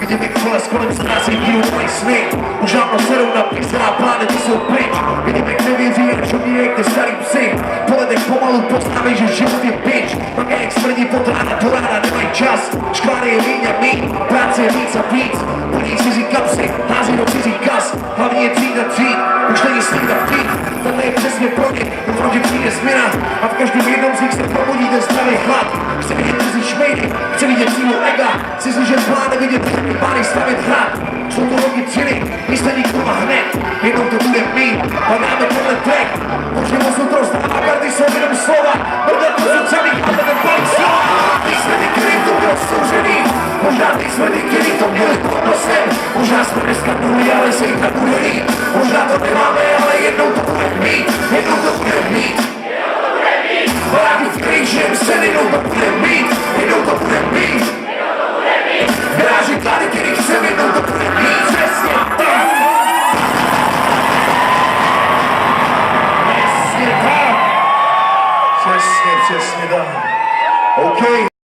Vidím jak koles kolem ztrácí víru v moji sny. Už dávno sedou na pixelá plány, ty jsou pryč. Vidím jak nevěří, jak čumí jak ty starý psy. Po letech pomalu postaví, že život je bitch. Pak jak smrdí od rána do rána, nemají čas. Škváry je míň a míň, práce je víc a víc. Plní cizí kapsy, hází do cizí kas. Hlavně je tříd na tříd, už není snída chtít. Tohle je přesně pro ně, protože přijde změna. A v každém jednom z nich se probudí ten zdravý chlad. Chce vidět cizí šmejdy, chce vidět sílu ega. Chci slyšet plány, vidět všechny pány stavit hrad. Jsou to roky třiny, myslení kurva hned. Jednou to bude mít, hledáme tenhle track. Možná moc to rozdává, karty jsou jenom slova. Možná to jsou celý, a ten balík slova. Ty jsme ty, který to bylo soužený. Možná ty jsme ty, který to měli pod nosem. Možná jsme dneska druhý, ale se jich nebude líp. Možná to nemáme, ale jednou to bude mít. Jednou to bude mít. Baráky, v kterých žijem sen, jednou to bude mít. Jednou to bude mít. Garáži klady, který chcem, jednou to bude mít. Přesně tak. Přesně tak. OK.